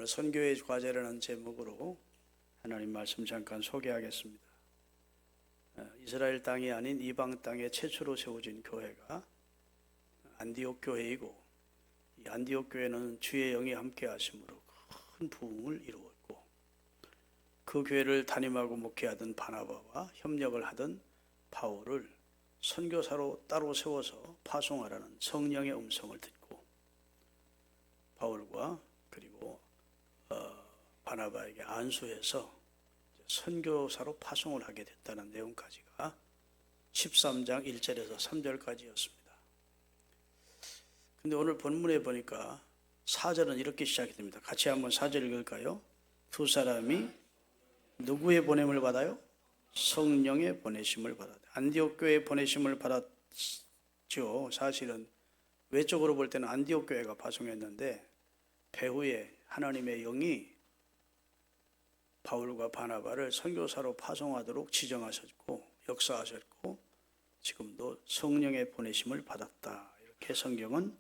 오늘 선교의 과제라는 제목으로 하나님 말씀 잠깐 소개하겠습니다. 이스라엘 땅이 아닌 이방 땅에 최초로 세워진 교회가 안디옥 교회이고, 이 안디옥 교회는 주의 영이 함께 하심으로 큰 부흥을 이루었고, 그 교회를 담임하고 목회하던 바나바와 협력을 하던 바울을 선교사로 따로 세워서 파송하라는 성령의 음성을 듣고 바울과 그리고 바나바에게 안수해서 선교사로 파송을 하게 됐다는 내용까지가 13장 1절에서 3절까지였습니다. 근데 오늘 본문에 보니까 4절은 이렇게 시작이 됩니다. 같이 한번 4절 읽을까요? 두 사람이 누구의 보냄을 받아요? 성령의 보내심을 받았다. 안디옥 교회의 보내심을 받았죠. 사실은 외적으로 볼 때는 안디옥 교회가 파송했는데 배후에 하나님의 영이 바울과 바나바를 선교사로 파송하도록 지정하셨고 역사하셨고 지금도 성령의 보내심을 받았다. 이렇게 성경은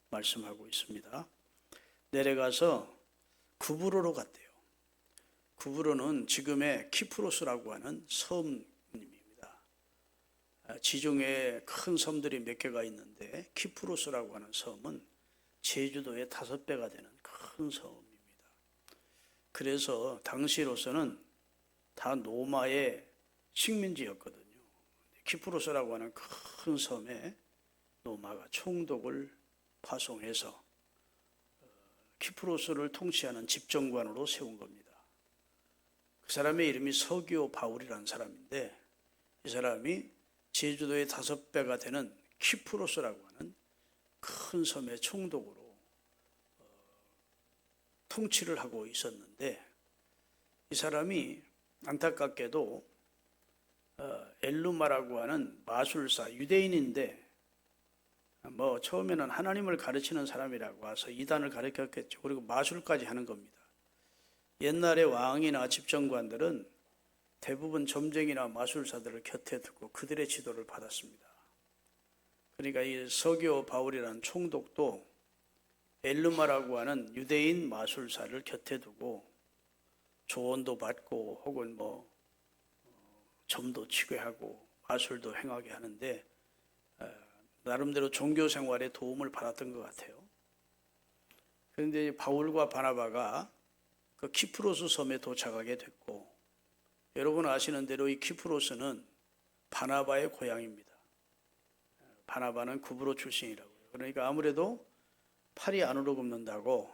말씀하고 있습니다. 내려가서 구브로로 갔대요. 구브로는 지금의 키프로스라고 하는 섬입니다. 지중해에 큰 섬들이 몇 개가 있는데 키프로스라고 하는 섬은 제주도의 5배가 되는 큰 섬입니다. 그래서 당시로서는 다 로마의 식민지였거든요. 키프로스라고 하는 큰 섬에 로마가 총독을 파송해서 키프로스를 통치하는 집정관으로 세운 겁니다. 그 사람의 이름이 서기오 바울이라는 사람인데, 이 사람이 제주도의 5배가 되는 키프로스라고 하는 큰 섬의 총독으로 통치를 하고 있었는데, 이 사람이 안타깝게도 엘루마라고 하는 마술사, 유대인인데 처음에는 하나님을 가르치는 사람이라고 와서 이단을 가르쳤겠죠. 그리고 마술까지 하는 겁니다. 옛날에 왕이나 집정관들은 대부분 점쟁이나 마술사들을 곁에 두고 그들의 지도를 받았습니다. 그러니까 이 서기오 바울이라는 총독도 엘루마라고 하는 유대인 마술사를 곁에 두고 조언도 받고 혹은 점도 치게 하고 마술도 행하게 하는데 나름대로 종교 생활에 도움을 받았던 것 같아요. 그런데 바울과 바나바가 그 키프로스 섬에 도착하게 됐고, 여러분 아시는 대로 이 키프로스는 바나바의 고향입니다. 바나바는 구브로 출신이라고요. 그러니까 아무래도 팔이 안으로 굽는다고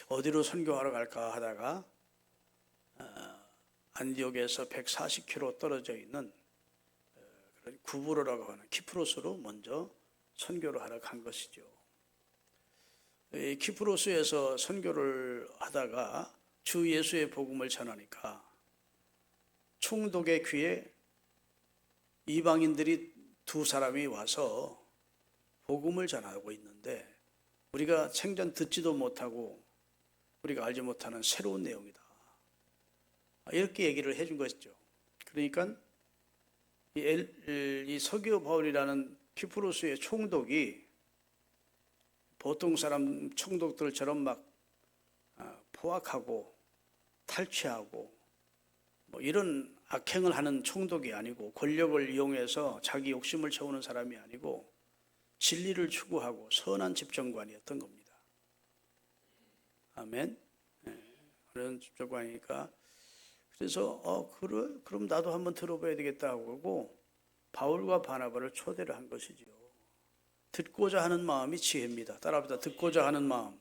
어디로 선교하러 갈까 하다가 안디옥에서 140km 떨어져 있는 그런 구브로라고 하는 키프로스로 먼저 선교를 하러 간 것이죠. 이 키프로스에서 선교를 하다가 주 예수의 복음을 전하니까 총독의 귀에 이방인들이 두 사람이 와서 복음을 전하고 있는데 우리가 생전 듣지도 못하고 우리가 알지 못하는 새로운 내용이다. 이렇게 얘기를 해준 것이죠. 그러니까 이 서기오 바울이라는 키프로스의 총독이 보통 사람 총독들처럼 막 포악하고 탈취하고 이런 악행을 하는 총독이 아니고, 권력을 이용해서 자기 욕심을 채우는 사람이 아니고 진리를 추구하고 선한 집정관이었던 겁니다. 아멘. 그런 집정관이니까 그래서 그래? 그럼 나도 한번 들어봐야 되겠다 하고 바울과 바나바를 초대를 한 것이죠. 듣고자 하는 마음이 지혜입니다. 따라합시다. 듣고자 하는 마음.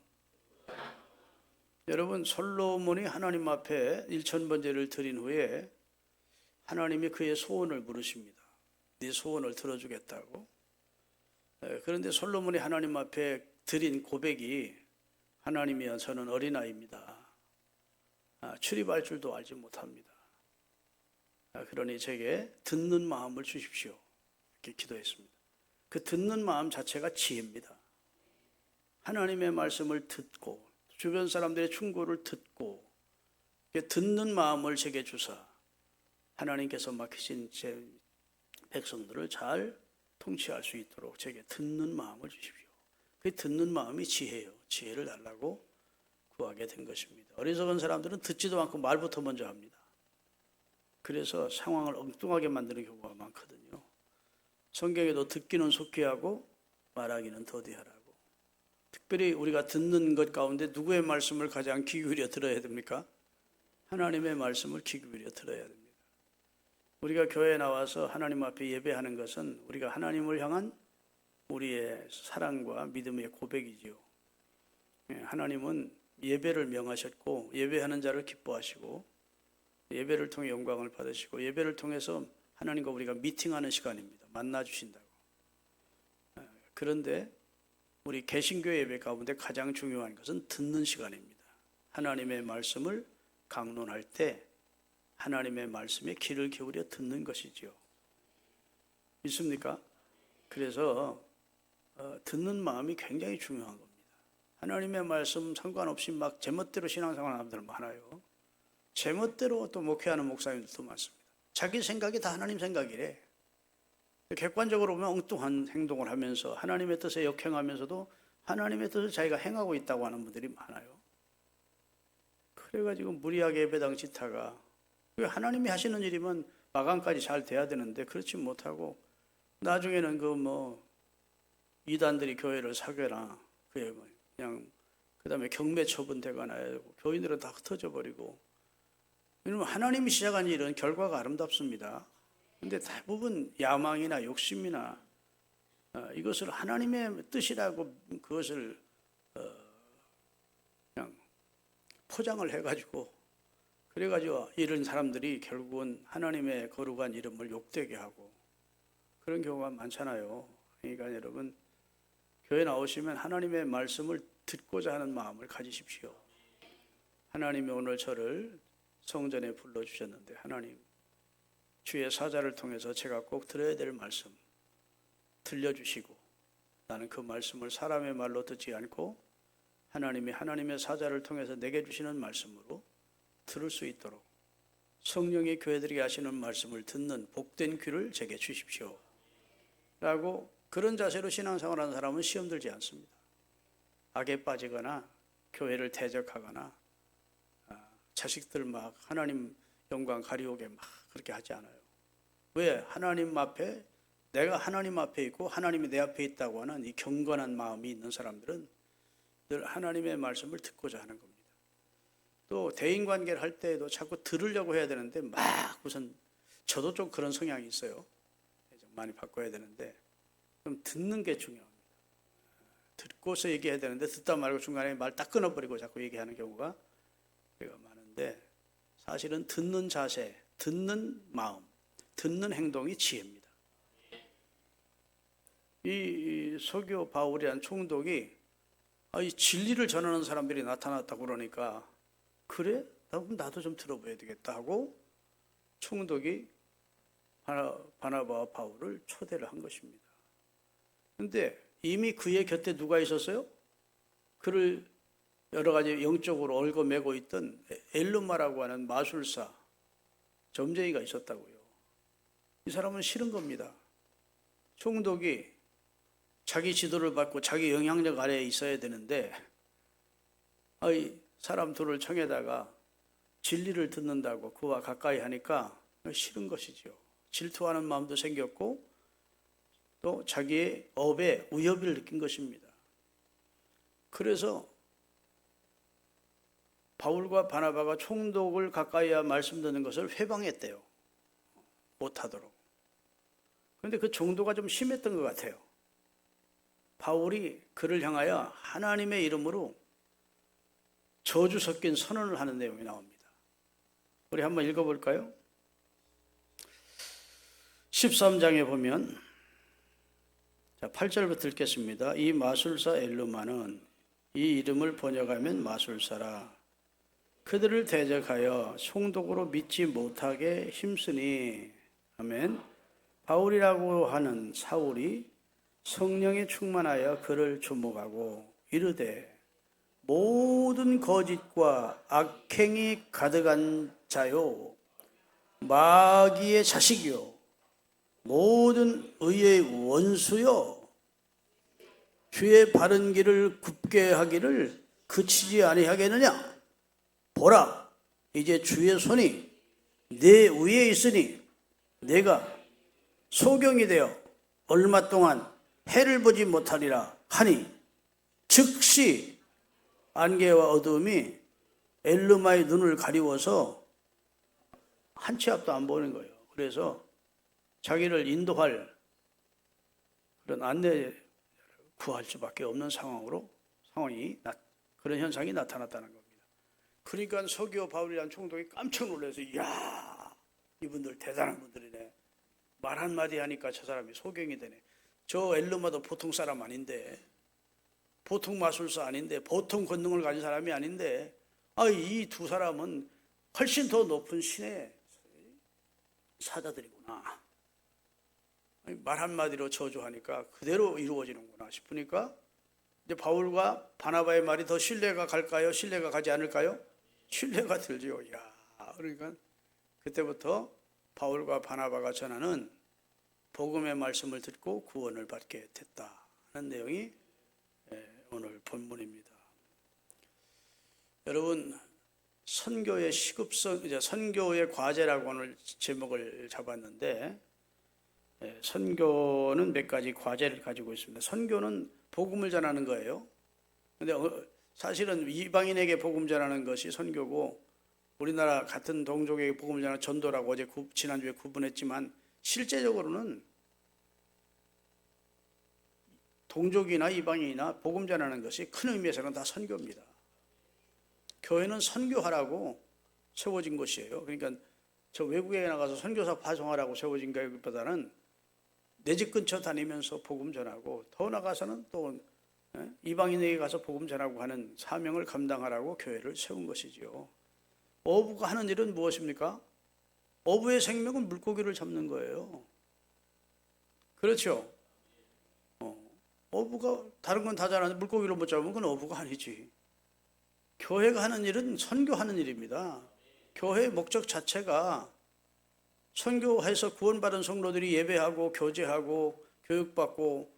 여러분, 솔로몬이 하나님 앞에 1000번제를 드린 후에 하나님이 그의 소원을 물으십니다. 네 소원을 들어주겠다고. 그런데 솔로몬이 하나님 앞에 드린 고백이, 하나님이여 저는 어린아이입니다. 출입할 줄도 알지 못합니다. 그러니 제게 듣는 마음을 주십시오. 이렇게 기도했습니다. 그 듣는 마음 자체가 지혜입니다. 하나님의 말씀을 듣고 주변 사람들의 충고를 듣고 듣는 마음을 제게 주사 하나님께서 맡기신 제 백성들을 잘 통치할 수 있도록 제게 듣는 마음을 주십시오. 그 듣는 마음이 지혜예요. 지혜를 달라고 구하게 당하게 된 것입니다. 어리석은 사람들은 듣지도 않고 말부터 먼저 합니다. 그래서 상황을 엉뚱하게 만드는 경우가 많거든요. 성경에도 듣기는 속히 하고 말하기는 더디하라고. 특별히 우리가 듣는 것 가운데 누구의 말씀을 가장 귀 기울여 들어야 됩니까? 하나님의 말씀을 귀 기울여 들어야 됩니다. 우리가 교회에 나와서 하나님 앞에 예배하는 것은 우리가 하나님을 향한 우리의 사랑과 믿음의 고백이지요. 하나님은 예배를 명하셨고 예배하는 자를 기뻐하시고 예배를 통해 영광을 받으시고 예배를 통해서 하나님과 우리가 미팅하는 시간입니다. 만나 주신다고. 그런데 우리 개신교 예배 가운데 가장 중요한 것은 듣는 시간입니다. 하나님의 말씀을 강론할 때 하나님의 말씀에 귀를 기울여 듣는 것이지요. 믿습니까? 그래서 듣는 마음이 굉장히 중요한 겁니다. 하나님의 말씀 상관없이 막 제멋대로 신앙생활 하는 사람들 많아요. 제멋대로 또 목회하는 목사님들도 많습니다. 자기 생각이 다 하나님 생각이래. 객관적으로 보면 엉뚱한 행동을 하면서 하나님의 뜻에 역행하면서도 하나님의 뜻을 자기가 행하고 있다고 하는 분들이 많아요. 그래가지고 무리하게 예배당 짓다가 하나님이 하시는 일이면 마감까지 잘 돼야 되는데 그렇지 못하고 나중에는 이단들이 교회를 사괴나 그냥 그다음에 경매 처분되거나 교인들은 다 흩어져 버리고. 왜냐면 하나님이 시작한 일은 결과가 아름답습니다. 근데 대부분 야망이나 욕심이나 이것을 하나님의 뜻이라고 그것을 그냥 포장을 해가지고 그래가지고 이런 사람들이 결국은 하나님의 거룩한 이름을 욕되게 하고 그런 경우가 많잖아요. 그러니까 여러분 교회 나오시면 하나님의 말씀을 듣고자 하는 마음을 가지십시오. 하나님이 오늘 저를 성전에 불러주셨는데 하나님 주의 사자를 통해서 제가 꼭 들어야 될 말씀 들려주시고 나는 그 말씀을 사람의 말로 듣지 않고 하나님의 사자를 통해서 내게 주시는 말씀으로 들을 수 있도록 성령이 교회들에게 하시는 말씀을 듣는 복된 귀를 제게 주십시오 라고 그런 자세로 신앙생활하는 사람은 시험 들지 않습니다. 악에 빠지거나 교회를 대적하거나 자식들 막 하나님 영광 가리우게 막 그렇게 하지 않아요. 왜? 하나님 앞에 내가 하나님 앞에 있고 하나님이 내 앞에 있다고 하는 이 경건한 마음이 있는 사람들은 늘 하나님의 말씀을 듣고자 하는 겁니다. 또 대인관계를 할 때에도 자꾸 들으려고 해야 되는데 막 우선 저도 좀 그런 성향이 있어요. 좀 많이 바꿔야 되는데 좀 듣는 게 중요합니다. 듣고서 얘기해야 되는데 듣다 말고 중간에 말 딱 끊어버리고 자꾸 얘기하는 경우가 많은데 사실은 듣는 자세, 듣는 마음, 듣는 행동이 지혜입니다. 이 서교 바울이란 총독이 이 진리를 전하는 사람들이 나타났다고 그러니까 그래? 그럼 나도 좀 들어봐야 되겠다 하고 총독이 바나바와 바울을 초대를 한 것입니다. 그런데 이미 그의 곁에 누가 있었어요? 그를 여러 가지 영적으로 얽어매고 있던 엘루마라고 하는 마술사 점쟁이가 있었다고요. 이 사람은 싫은 겁니다. 총독이 자기 지도를 받고 자기 영향력 아래에 있어야 되는데 사람 둘을 청에다가 진리를 듣는다고 그와 가까이 하니까 싫은 것이죠. 질투하는 마음도 생겼고 또 자기의 업에 위협을 느낀 것입니다. 그래서 바울과 바나바가 총독을 가까이야 말씀 듣는 것을 회방했대요. 못하도록. 그런데 그 정도가 좀 심했던 것 같아요. 바울이 그를 향하여 하나님의 이름으로 저주 섞인 선언을 하는 내용이 나옵니다. 우리 한번 읽어볼까요? 13장에 보면 8절부터 읽겠습니다. 이 마술사 엘루마는 이 이름을 번역하면 마술사라. 그들을 대적하여 총독으로 믿지 못하게 힘쓰니 아멘. 바울이라고 하는 사울이 성령에 충만하여 그를 주목하고 이르되 모든 거짓과 악행이 가득한 자요 마귀의 자식이요 모든 의의 원수요 주의 바른 길을 굽게 하기를 그치지 아니하겠느냐? 보라, 이제 주의 손이 내 위에 있으니 내가 소경이 되어 얼마 동안 해를 보지 못하리라 하니, 즉시 안개와 어두움이 엘르마의 눈을 가리워서 한 치 앞도 안 보는 거예요. 그래서 자기를 인도할 그런 안내 구할 수밖에 없는 그런 현상이 나타났다는 겁니다. 그러니까 서기오 바울이라는 총독이 깜짝 놀라서, 이야, 이분들 대단한 분들이네. 말 한마디 하니까 저 사람이 소경이 되네. 저 엘르마도 보통 사람 아닌데, 보통 마술사 아닌데, 보통 권능을 가진 사람이 아닌데, 이 두 사람은 훨씬 더 높은 신의 사자들이구나. 말 한마디로 저주하니까 그대로 이루어지는구나 싶으니까, 이제 바울과 바나바의 말이 더 신뢰가 갈까요? 신뢰가 가지 않을까요? 신뢰가 들죠. 그러니까 그때부터 바울과 바나바가 전하는 복음의 말씀을 듣고 구원을 받게 됐다 하는 내용이 오늘 본문입니다. 여러분, 선교의 시급성, 이제 선교의 과제라고 오늘 제목을 잡았는데, 선교는 몇 가지 과제를 가지고 있습니다. 선교는 복음을 전하는 거예요. 근데 사실은 이방인에게 복음 전하는 것이 선교고, 우리나라 같은 동족에게 복음을 전하는 전도라고 어제 지난주에 구분했지만, 실제적으로는 동족이나 이방인이나 복음 전하는 것이 큰 의미에서는 다 선교입니다. 교회는 선교하라고 세워진 것이에요. 그러니까 저 외국에 나가서 선교사 파송하라고 세워진 것보다는 내 집 근처 다니면서 복음 전하고, 더 나가서는 또 이방인에게 가서 복음 전하고 하는 사명을 감당하라고 교회를 세운 것이지요. 어부가 하는 일은 무엇입니까? 어부의 생명은 물고기를 잡는 거예요. 그렇죠? 어부가 다른 건 다 잘하는데 물고기를 못 잡으면 그건 어부가 아니지. 교회가 하는 일은 선교하는 일입니다. 교회의 목적 자체가 선교해서 구원받은 성도들이 예배하고 교제하고 교육받고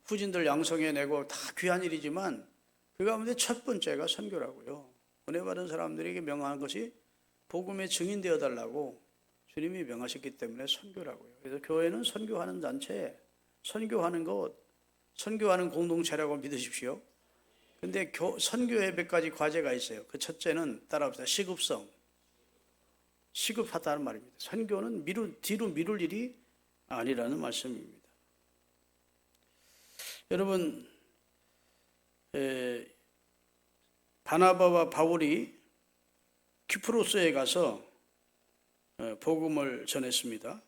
후진들 양성해내고 다 귀한 일이지만, 그 가운데 첫 번째가 선교라고요. 은혜 받은 사람들에게 명하는 것이 복음의 증인되어 달라고 주님이 명하셨기 때문에 선교라고요. 그래서 교회는 선교하는 단체, 선교하는 것, 선교하는 공동체라고 믿으십시오. 근데 선교에 몇 가지 과제가 있어요. 그 첫째는 따라합시다. 시급하다는 말입니다. 선교는 뒤로 미룰 일이 아니라는 말씀입니다. 여러분, 바나바와 바울이 키프로스에 가서 복음을 전했습니다.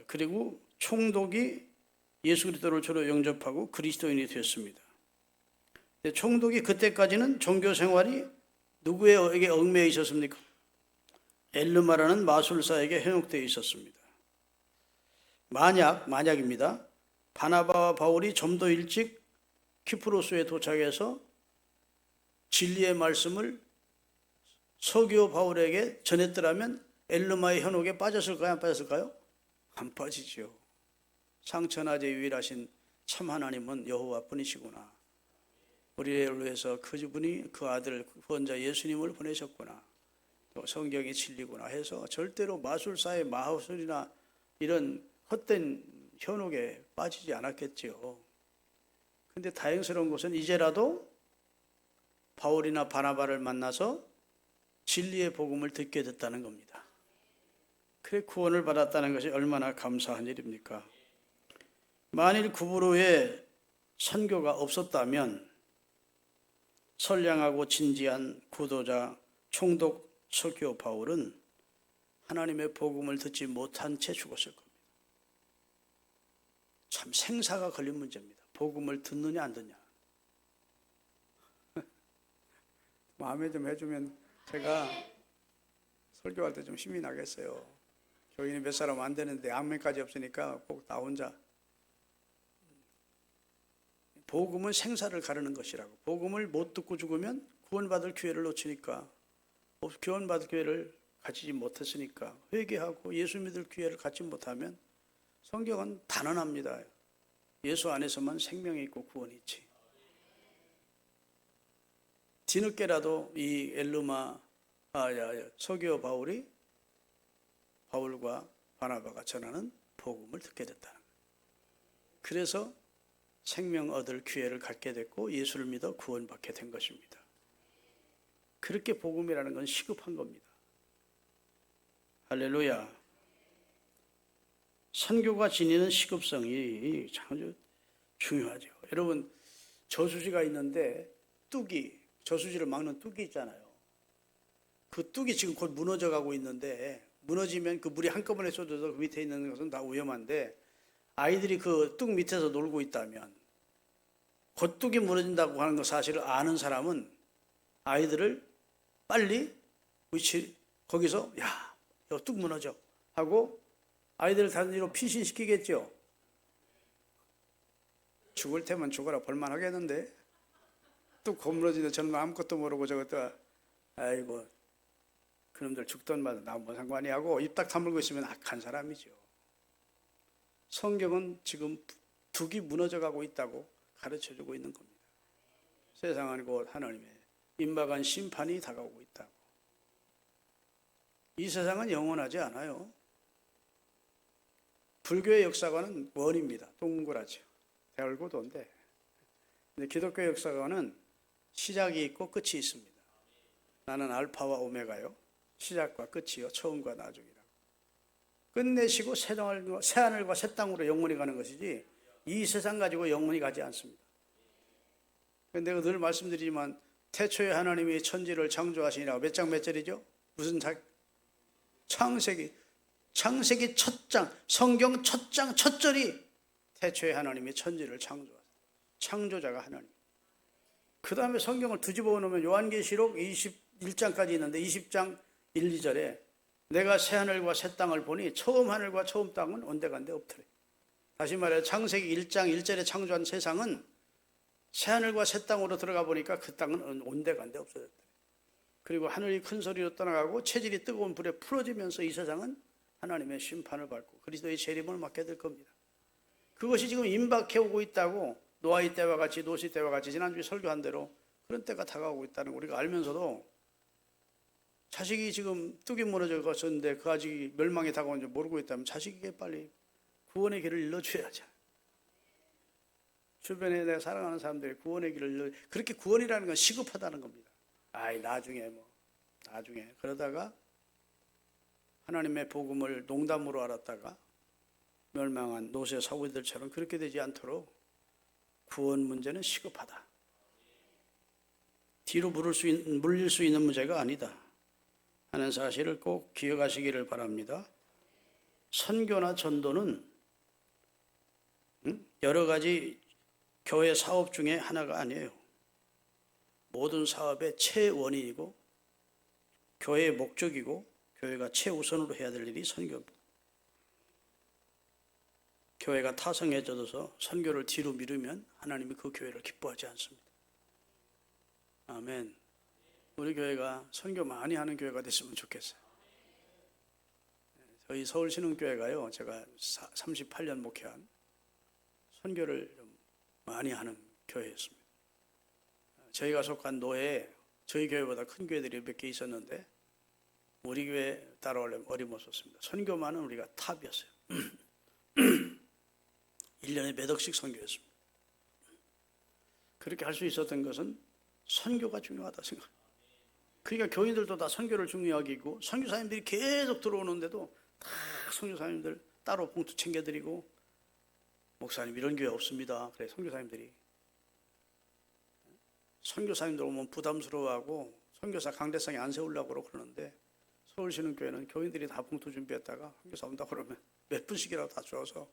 그리고 총독이 예수 그리스도를 주로 영접하고 그리스도인이 되었습니다. 총독이 그때까지는 종교 생활이 누구에게 얽매여 있었습니까? 엘르마라는 마술사에게 현혹되어 있었습니다. 만약입니다. 바나바와 바울이 좀 더 일찍 키프로스에 도착해서 진리의 말씀을 서기오 바울에게 전했더라면 엘르마의 현혹에 빠졌을까요? 안 빠졌을까요? 안 빠지죠. 상천하제 유일하신 참 하나님은 여호와뿐이시구나. 우리를 위해서 그분이 그 아들 구원자 예수님을 보내셨구나. 또 성경이 진리구나 해서 절대로 마술사의 마술이나 이런 헛된 현혹에 빠지지 않았겠지요. 그런데 다행스러운 것은 이제라도 바울이나 바나바를 만나서 진리의 복음을 듣게 됐다는 겁니다. 그래 구원을 받았다는 것이 얼마나 감사한 일입니까? 만일 구브로에 선교가 없었다면 선량하고 진지한 구도자 총독 서기오 바울은 하나님의 복음을 듣지 못한 채 죽었을 겁니다. 참 생사가 걸린 문제입니다. 복음을 듣느냐 안 듣냐. 마음에 좀 해주면 제가 설교할 때 좀 힘이 나겠어요. 교인이 몇 사람 안 되는데 아멘까지 없으니까 꼭 나 혼자. 복음은 생사를 가르는 것이라고. 복음을 못 듣고 죽으면 구원받을 기회를 놓치니까, 구원받을 기회를 가지지 못했으니까, 회개하고 예수 믿을 기회를 갖지 못하면 성경은 단언합니다. 예수 안에서만 생명이 있고 구원이 있지. 뒤늦게라도 이 서기오 바울과 바나바가 전하는 복음을 듣게 됐다는 거예요. 그래서 생명 얻을 기회를 갖게 됐고 예수를 믿어 구원받게 된 것입니다. 그렇게 복음이라는 건 시급한 겁니다. 할렐루야. 선교가 지니는 시급성이 참 중요하죠. 여러분, 저수지가 있는데 저수지를 막는 뚝이 있잖아요. 그 뚝이 지금 곧 무너져 가고 있는데, 무너지면 그 물이 한꺼번에 쏟아져 그 밑에 있는 것은 다 위험한데, 아이들이 그 뚝 밑에서 놀고 있다면 곧 뚝이 무너진다고 하는 거 사실을 아는 사람은 아이들을 빨리 거기서 이거 뚝 무너져 하고 아이들을 단지로 피신시키겠죠. 죽을 테면 죽어라 볼만하겠는데, 뚝 무너지는데 저는 아무것도 모르고 저것도 아이고 그놈들 죽던 마다 나 뭐 상관이 하고 입 딱 다물고 있으면 악한 사람이죠. 성경은 지금 뚝이 무너져 가고 있다고 가르쳐주고 있는 겁니다. 세상은 곧 하나님의 임박한 심판이 다가오고 있다고. 이 세상은 영원하지 않아요. 불교의 역사관은 원입니다. 동그랗죠. 대얼고 돈데. 근데 기독교의 역사관은 시작이 있고 끝이 있습니다. 나는 알파와 오메가요. 시작과 끝이요. 처음과 나중이라고. 끝내시고 새하늘과 새 땅으로 영원히 가는 것이지 이 세상 가지고 영원히 가지 않습니다. 내가 늘 말씀드리지만 태초에 하나님이 천지를 창조하시니라. 몇 장 몇 절이죠? 무슨 창세기 첫 장, 성경 첫 장 첫 절이 태초에 하나님이 천지를 창조하셨어요. 창조자가 하나님. 그 다음에 성경을 뒤집어 놓으면 요한계시록 21장까지 있는데 20장 1, 2절에 내가 새 하늘과 새 땅을 보니 처음 하늘과 처음 땅은 온데간데 없더래. 다시 말해 창세기 1장 1절에 창조한 세상은 새 하늘과 새 땅으로 들어가 보니까 그 땅은 온데간데 없어졌대. 그리고 하늘이 큰 소리로 떠나가고 체질이 뜨거운 불에 풀어지면서 이 세상은 하나님의 심판을 받고 그리스도의 재림을 맞게 될 겁니다. 그것이 지금 임박해 오고 있다고 노아의 때와 같이 노시 때와 같이 지난주에 설교한 대로 그런 때가 다가오고 있다는 거 우리가 알면서도 자식이 지금 뚝이 무너져 갔었는데 그 아직 멸망이 다가온 줄 모르고 있다면 자식에게 빨리 구원의 길을 일러줘야죠. 주변에 내가 사랑하는 사람들이 구원의 길을 그렇게 구원이라는 건 시급하다는 겁니다. 나중에 그러다가 하나님의 복음을 농담으로 알았다가 멸망한 노세 사후들처럼 그렇게 되지 않도록 구원 문제는 시급하다. 뒤로 물릴 수 있는 문제가 아니다 하는 사실을 꼭 기억하시기를 바랍니다. 선교나 전도는 여러 가지 교회 사업 중에 하나가 아니에요. 모든 사업의 최원인이고 교회의 목적이고 교회가 최우선으로 해야 될 일이 선교입니다. 교회가 타성해져서 선교를 뒤로 미루면 하나님이 그 교회를 기뻐하지 않습니다. 아멘. 우리 교회가 선교 많이 하는 교회가 됐으면 좋겠어요. 저희 서울신흥교회가요, 제가 38년 목회한 선교를 좀 많이 하는 교회였습니다. 저희가 속한 노회에 저희 교회보다 큰 교회들이 몇 개 있었는데 우리 교회 따라오려면 어림없었습니다. 선교만은 우리가 탑이었어요. 1년에 몇 억씩 선교했습니다. 그렇게 할 수 있었던 것은 선교가 중요하다 생각. 그러니까 교인들도 다 선교를 중요하게 있고 선교사님들이 계속 들어오는데도 다 선교사님들 따로 봉투 챙겨드리고 목사님 이런 교회 없습니다. 그래 선교사님들 오면 부담스러워하고 선교사 강대상에 안 세우려고 그러는데 서울신흥교회는 교인들이 다 봉투 준비했다가 선교사 온다 그러면 몇 분씩이라도 다 줘서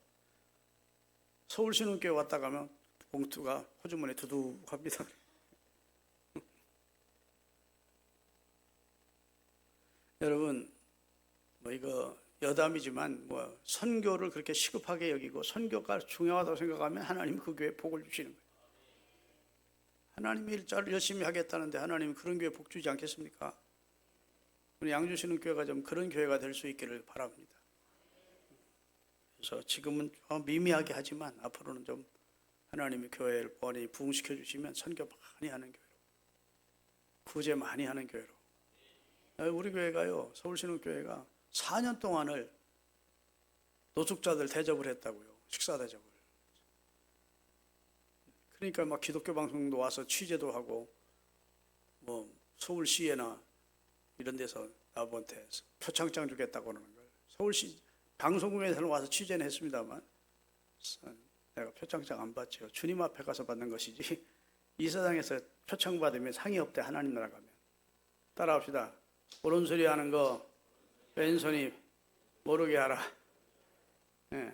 서울신흥교회 왔다 가면 봉투가 호주머니에 두둑합니다. 여러분 이거 여담이지만 선교를 그렇게 시급하게 여기고 선교가 중요하다고 생각하면 하나님이 그 교회에 복을 주시는 거예요. 하나님이 일자를 열심히 하겠다는데 하나님이 그런 교회에 복 주지 않겠습니까? 우리 양주시는 교회가 좀 그런 교회가 될 수 있기를 바랍니다. 그래서 지금은 미미하게 하지만 앞으로는 좀 하나님의 교회를 많이 부흥시켜 주시면 선교 많이 하는 교회로 구제 많이 하는 교회로. 우리 교회가요, 서울신흥교회가 4년 동안을 노숙자들 대접을 했다고요. 식사 대접을. 그러니까 막 기독교 방송도 와서 취재도 하고, 뭐 서울시에나 이런 데서 나한테 표창장 주겠다고 그러는 걸. 서울시 방송국에서는 와서 취재는 했습니다만 내가 표창장 안 받죠. 주님 앞에 가서 받는 것이지 이 세상에서 표창 받으면 상이 없대. 하나님 나라 가면. 따라합시다. 오른손이 하는 거 왼손이 모르게 하라. 예.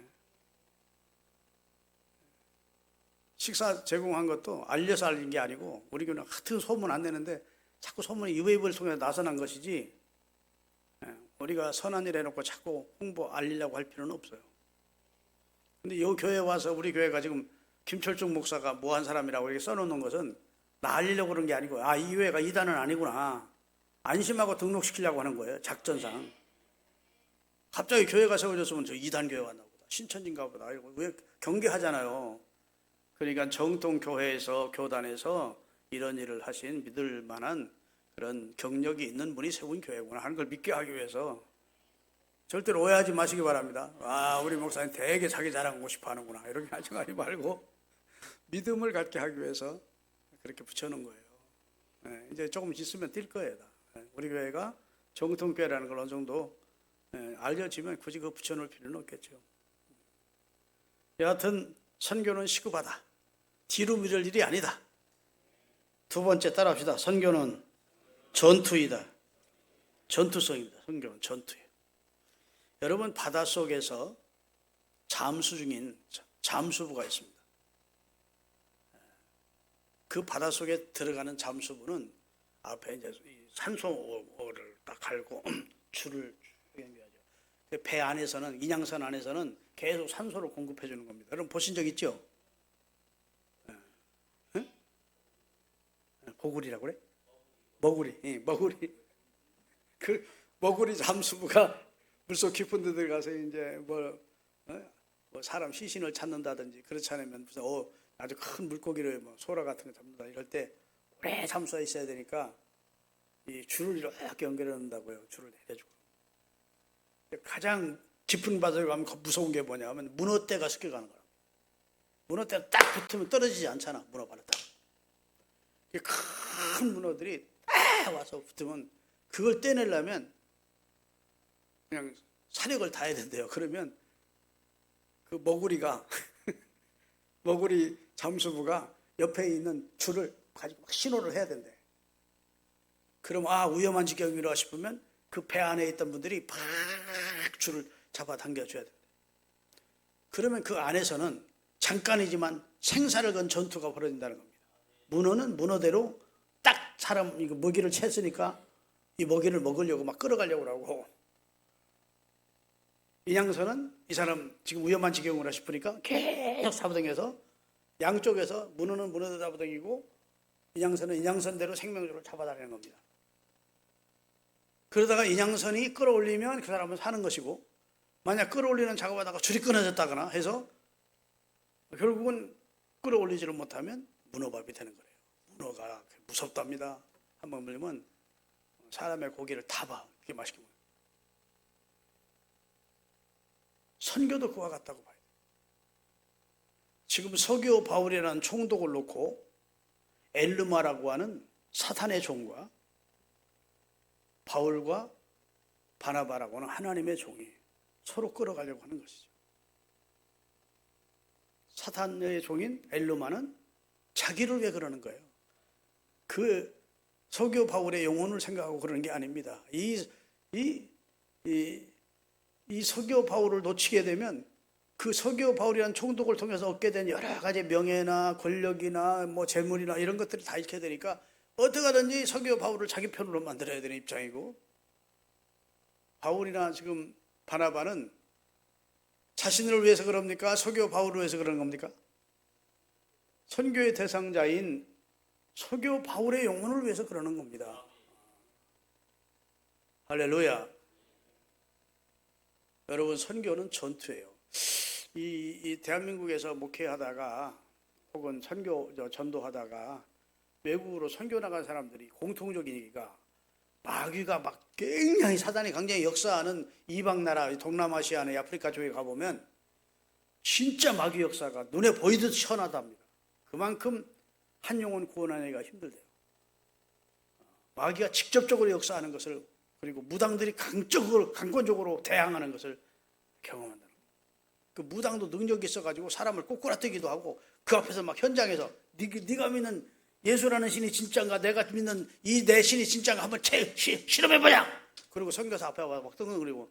식사 제공한 것도 알려서 알린 게 아니고, 우리 교회는 하여튼 소문 안 내는데 자꾸 소문이 유웨이브를 통해서 나서난 것이지, 우리가 선한 일 해놓고 자꾸 홍보 알리려고 할 필요는 없어요. 근데 이 교회에 와서 우리 교회가 지금 김철중 목사가 뭐한 사람이라고 이렇게 써놓는 것은 나 알리려고 그런 게 아니고, 아, 이 교회가 이단은 아니구나 안심하고 등록시키려고 하는 거예요. 작전상. 갑자기 교회가 세워졌으면 저 이단 교회 왔나 보다, 신천지인가 보다, 왜 경계하잖아요. 그러니까 정통교회에서, 교단에서 이런 일을 하신 믿을 만한 그런 경력이 있는 분이 세운 교회구나 하는 걸 믿게 하기 위해서. 절대로 오해하지 마시기 바랍니다. 아, 우리 목사님 되게 자기 자랑하고 싶어 하는구나 이렇게 하지 말고 믿음을 갖게 하기 위해서 그렇게 붙여놓은 거예요. 네, 이제 조금 있으면 뛸 거예요. 우리 교회가 정통교회라는 걸 어느 정도 알려지면 굳이 그거 붙여놓을 필요는 없겠죠. 여하튼 선교는 시급하다. 뒤로 미룰 일이 아니다. 두 번째 따라합시다. 선교는 전투이다. 전투성입니다. 선교는 전투예요. 여러분, 바닷속에서 잠수 중인 잠수부가 있습니다. 그 바닷속에 들어가는 잠수부는 앞에 이제 산소를 딱 갈고 줄을 연결하죠. 배 안에서는, 인양선 안에서는 계속 산소를 공급해 주는 겁니다. 여러분 보신 적 있죠? 응? 고구리라고 그래? 머구리. 머구리. 그 머구리 잠수부가 물속 깊은 데 들어가서 이제 뭐 사람 시신을 찾는다든지 그렇지 않으면 무슨 아주 큰 물고기를 뭐 소라 같은 거 잡는다 이럴 때 오래 잠수해 있어야 되니까 이 줄을 이렇게 연결해 놓는다고요. 줄을 내려주고. 가장 깊은 바다에 가면 무서운 게 뭐냐면 문어떼가 습격하는 거야. 문어떼가 딱 붙으면 떨어지지 않잖아. 문어발에 딱. 큰 문어들이 딱 와서 붙으면 그걸 떼내려면 그냥 사력을 다해야 된대요. 그러면 그 머구리가 머구리 잠수부가 옆에 있는 줄을 가지고 막 신호를 해야 된대. 그럼 위험한 지경이라 싶으면 그 배 안에 있던 분들이 팍 줄을 잡아 당겨줘야 된대. 그러면 그 안에서는 잠깐이지만 생사를 건 전투가 벌어진다는 겁니다. 문어는 문어대로 딱 사람 이거 먹이를 챘으니까 이 먹이를 먹으려고 막 끌어가려고 하고, 인양선은 이 사람 지금 위험한 지경이라 싶으니까 계속 잡아당겨서 양쪽에서 문어는 문어대로 잡아당기고 인양선은 인양선대로 생명줄을 잡아다니는 겁니다. 그러다가 인양선이 끌어올리면 그 사람은 사는 것이고, 만약 끌어올리는 작업하다가 줄이 끊어졌다거나 해서 결국은 끌어올리지를 못하면 문어밥이 되는 거예요. 문어가 무섭답니다. 한번 물리면 사람의 고기를 타봐. 그게 맛있게 먹어요. 선교도 그와 같다고 봐요. 지금 서교 바울이라는 총독을 놓고 엘르마라고 하는 사탄의 종과 바울과 바나바라고 하는 하나님의 종이 서로 끌어가려고 하는 것이죠. 사탄의 종인 엘르마는 자기를 위해 그러는 거예요. 그 서교 바울의 영혼을 생각하고 그러는 게 아닙니다. 이 서교 바울을 놓치게 되면 그 서교 바울이라는 총독을 통해서 얻게 된 여러 가지 명예나 권력이나 뭐 재물이나 이런 것들이 다 잃게 되니까 어떻게 하든지 서교 바울을 자기 편으로 만들어야 되는 입장이고, 바울이나 지금 바나바는 자신을 위해서 그럽니까? 서교 바울을 위해서 그러는 겁니까? 선교의 대상자인 서교 바울의 영혼을 위해서 그러는 겁니다. 할렐루야. 여러분, 선교는 전투예요. 이 대한민국에서 목회하다가 혹은 전도하다가 외국으로 선교 나간 사람들이 공통적인 얘기가 마귀가 막 굉장히 사단이 굉장히 역사하는 이방 나라, 동남아시아나 아프리카 쪽에 가보면 진짜 마귀 역사가 눈에 보이듯 시원하답니다. 그만큼 한 영혼 구원하기가 힘들대요. 마귀가 직접적으로 역사하는 것을, 그리고 무당들이 강권적으로 대항하는 것을 경험한다는 거예요. 그 무당도 능력이 있어가지고 사람을 꼬꾸라뜨기도 하고 그 앞에서 막 현장에서 네가 믿는 예수라는 신이 진짜인가, 내가 믿는 이 내 신이 진짜인가 한번 실험해보자. 그리고 선교사 앞에 와서 막 뜬금거리고,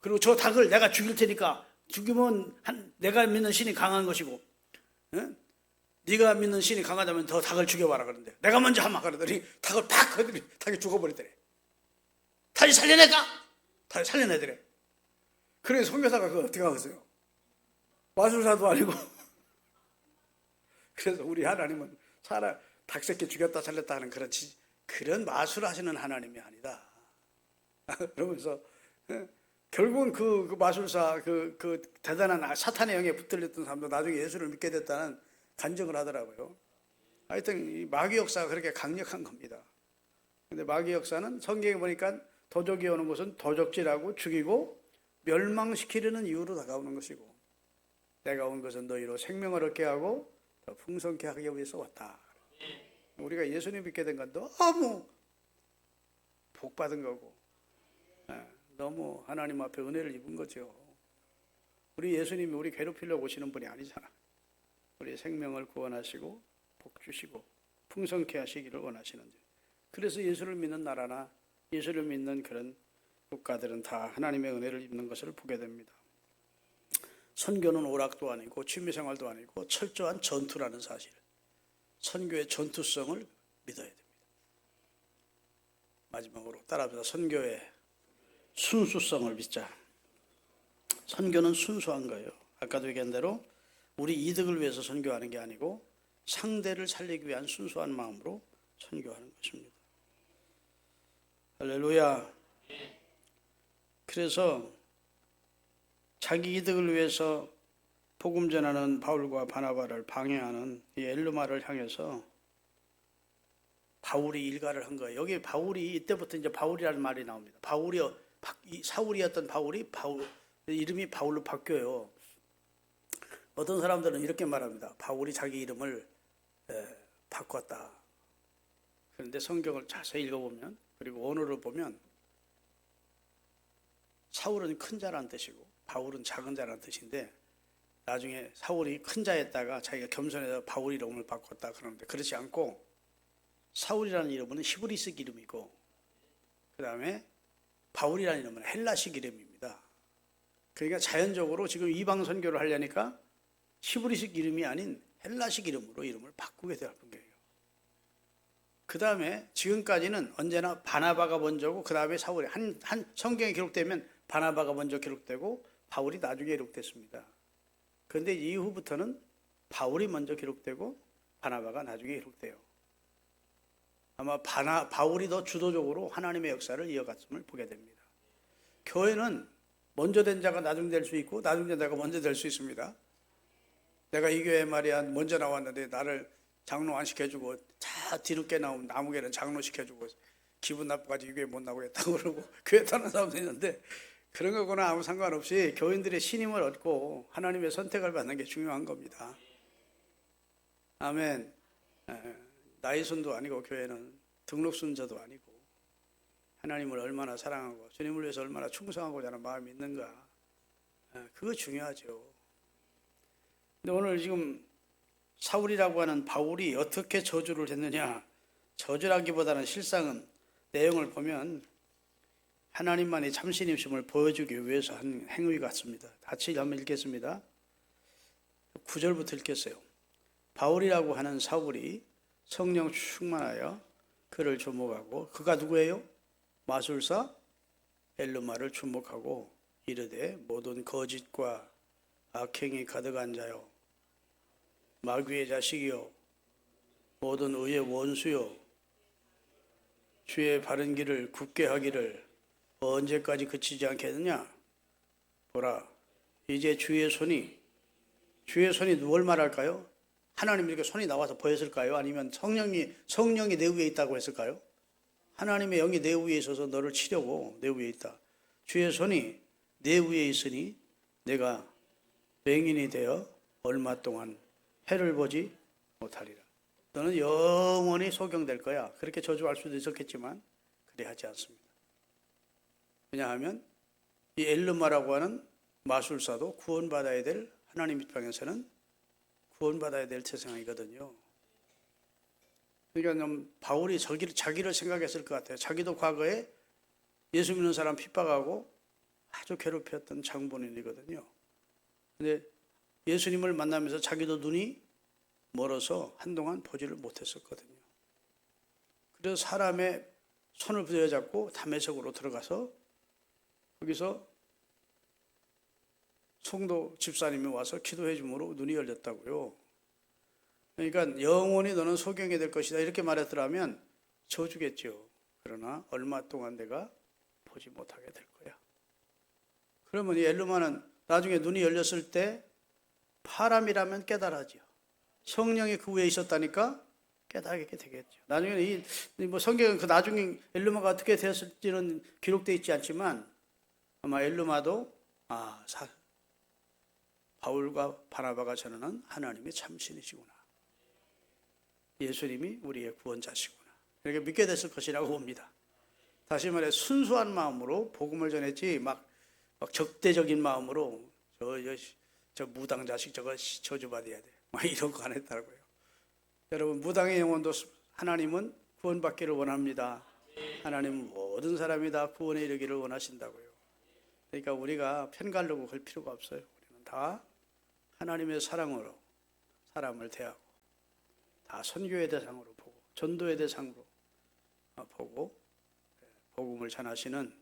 그리고 저 닭을 내가 죽일 테니까 죽이면 내가 믿는 신이 강한 것이고, 네가 믿는 신이 강하다면 더 닭을 죽여봐라 그러는데 내가 먼저 하마 그러더니 닭을 팍 거더니 닭이 죽어버리더래. 다시 살려내까? 다시 살려내더래. 그래 선교사가 그거 어떻게 하겠어요? 마술사도 아니고. 그래서 우리 하나님은 닭새끼 죽였다 살렸다 하는 그런 마술하시는 하나님이 아니다. 그러면서 결국은 그 마술사 그 대단한 사탄의 영에 붙들렸던 사람도 나중에 예수를 믿게 됐다는 간증을 하더라고요. 하여튼 이 마귀 역사가 그렇게 강력한 겁니다. 근데 마귀 역사는 성경에 보니까 도적이 오는 것은 도적질하고 죽이고 멸망시키려는 이유로 다가오는 것이고, 내가 온 것은 너희로 생명을 얻게 하고 더 풍성케 하기 위해서 왔다. 우리가 예수님 믿게 된 건 너무 복 받은 거고, 너무 하나님 앞에 은혜를 입은 거죠. 우리 예수님이 우리 괴롭히려고 오시는 분이 아니잖아. 우리 생명을 구원하시고 복 주시고 풍성케 하시기를 원하시는데, 그래서 예수를 믿는 나라나 예수를 믿는 그런 국가들은 다 하나님의 은혜를 입는 것을 보게 됩니다. 선교는 오락도 아니고 취미생활도 아니고 철저한 전투라는 사실, 선교의 전투성을 믿어야 됩니다. 마지막으로 따라합시다. 선교의 순수성을 믿자. 선교는 순수한 거예요. 아까도 얘기한 대로 우리 이득을 위해서 선교하는 게 아니고 상대를 살리기 위한 순수한 마음으로 선교하는 것입니다. 할렐루야. 그래서 자기 이득을 위해서 복음 전하는 바울과 바나바를 방해하는 이 엘르마를 향해서 바울이 일가를 한 거예요. 여기 바울이 이때부터 이제 바울이라는 말이 나옵니다. 사울이었던 바울이 이름이 바울로 바뀌어요. 어떤 사람들은 이렇게 말합니다. 바울이 자기 이름을 바꿨다. 그런데 성경을 자세히 읽어보면, 그리고 원어를 보면 사울은 큰 자라는 뜻이고 바울은 작은 자라는 뜻인데, 나중에 사울이 큰 자였다가 자기가 겸손해서 바울 이름을 바꿨다 그러는데, 그렇지 않고 사울이라는 이름은 히브리식 이름이고 그 다음에 바울이라는 이름은 헬라식 이름입니다. 그러니까 자연적으로 지금 이방 선교를 하려니까 히브리식 이름이 아닌 헬라식 이름으로 이름을 바꾸게 될 거예요. 그 다음에 지금까지는 언제나 바나바가 먼저고 그 다음에 사울이 한 성경에 기록되면 바나바가 먼저 기록되고 바울이 나중에 기록됐습니다. 그런데 이후부터는 바울이 먼저 기록되고 바나바가 나중에 기록돼요. 아마 바울이 더 주도적으로 하나님의 역사를 이어갔음을 보게 됩니다. 교회는 먼저 된 자가 나중 될 수 있고 나중 된 자가 먼저 될 수 있습니다. 내가 이 교회 말이야 먼저 나왔는데 나를 장로 안 시켜주고 다 뒤늦게 나오면 나무개는 장로 시켜주고 기분 나빠가지고 이 교회 못 나오겠다고 그러고 교회 타는 사람도 있는데, 그런 거거나 아무 상관없이 교인들의 신임을 얻고 하나님의 선택을 받는 게 중요한 겁니다. 아멘. 나이 순도 아니고 교회는 등록 순서도 아니고 하나님을 얼마나 사랑하고 주님을 위해서 얼마나 충성하고자 하는 마음이 있는가, 그거 중요하죠. 근데 오늘 지금 사울이라고 하는 바울이 어떻게 저주를 했느냐, 저주라기보다는 실상은 내용을 보면 하나님만의 참신임심을 보여주기 위해서 한 행위 같습니다. 같이 한번 읽겠습니다. 9절부터 읽겠어요. 바울이라고 하는 사울이 성령 충만하여 그를 주목하고, 그가 누구예요? 마술사 엘르마를 주목하고 이르되 모든 거짓과 악행이 가득한 자요, 마귀의 자식이요, 모든 의의 원수요, 주의 바른 길을 굳게 하기를 언제까지 그치지 않겠느냐? 보라, 이제 주의 손이 누굴 말할까요? 하나님 이렇게 손이 나와서 보였을까요? 아니면 성령이 내 위에 있다고 했을까요? 하나님의 영이 내 위에 있어서 너를 치려고 내 위에 있다. 주의 손이 내 위에 있으니 내가 맹인이 되어 얼마 동안 해를 보지 못하리라. 너는 영원히 소경될 거야. 그렇게 저주할 수도 있었겠지만 그리 하지 않습니다. 왜냐하면 이 엘르마라고 하는 마술사도 구원받아야 될, 하나님 입장에서는 구원받아야 될 태생이거든요. 그러니까 바울이 자기를 생각했을 것 같아요. 자기도 과거에 예수 믿는 사람 핍박하고 아주 괴롭혔던 장본인이거든요. 근데 예수님을 만나면서 자기도 눈이 멀어서 한동안 보지를 못했었거든요. 그래서 사람의 손을 부여잡고 다메섹으로 들어가서 거기서 성도 집사님이 와서 기도해 주므로 눈이 열렸다고요. 그러니까 영원히 너는 소경이 될 것이다 이렇게 말했더라면 저주겠죠. 그러나 얼마 동안 내가 보지 못하게 될 거야. 그러면 이 엘르마는 나중에 눈이 열렸을 때 파람이라면 깨달아죠. 성령이 그 위에 있었다니까 깨닫게 되겠죠. 나중에는 뭐 성경은 그 나중에 엘르마가 어떻게 되었을지는 기록되어 있지 않지만 아마 엘르마도 바울과 바나바가 전하는 하나님의 참신이시구나. 예수님이 우리의 구원자시구나. 이렇게 믿게 됐을 것이라고 봅니다. 다시 말해 순수한 마음으로 복음을 전했지 막 적대적인 마음으로 저 무당 자식 저거 저주받아야 돼. 막 이런 거 안 했다고요. 여러분 무당의 영혼도 하나님은 구원받기를 원합니다. 하나님은 모든 사람이 다 구원에 이르기를 원하신다고요. 그러니까 우리가 편가르고 할 필요가 없어요. 우리는 다 하나님의 사랑으로 사람을 대하고 다 선교의 대상으로 보고 전도의 대상으로 보고 복음을 전하시는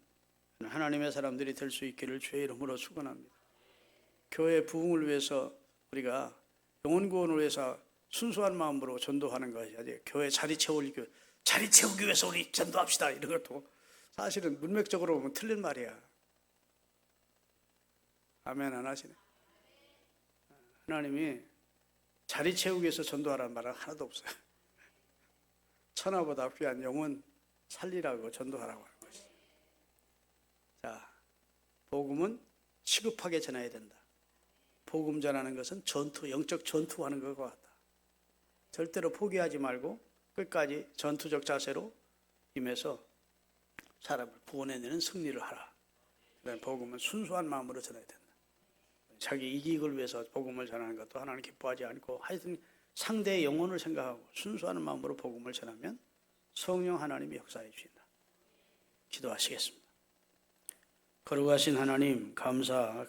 하나님의 사람들이 될 수 있기를 주의 이름으로 축원합니다. 교회 부흥을 위해서 우리가 영혼 구원을 위해서 순수한 마음으로 전도하는 것이 아니에요. 교회 자리 채우기 위해서 우리 전도합시다 이런 것도 사실은 문맥적으로 보면 틀린 말이야. 아멘 안 하시네. 하나님이 자리 채우기 위해서 전도하라는 말은 하나도 없어요. 천하보다 귀한 영혼 살리라고 전도하라고 하는 것이죠. 자, 복음은 시급하게 전해야 된다. 복음 전하는 것은 영적 전투하는 것과 같다. 절대로 포기하지 말고 끝까지 전투적 자세로 임해서 사람을 구원해내는 승리를 하라. 그다음에 복음은 순수한 마음으로 전해야 된다. 자기 이익을 위해서 복음을 전하는 것도 하나님 기뻐하지 않고 하여튼 상대의 영혼을 생각하고 순수한 마음으로 복음을 전하면 성령 하나님이 역사해 주신다. 기도하시겠습니다. 거룩하신 하나님 감사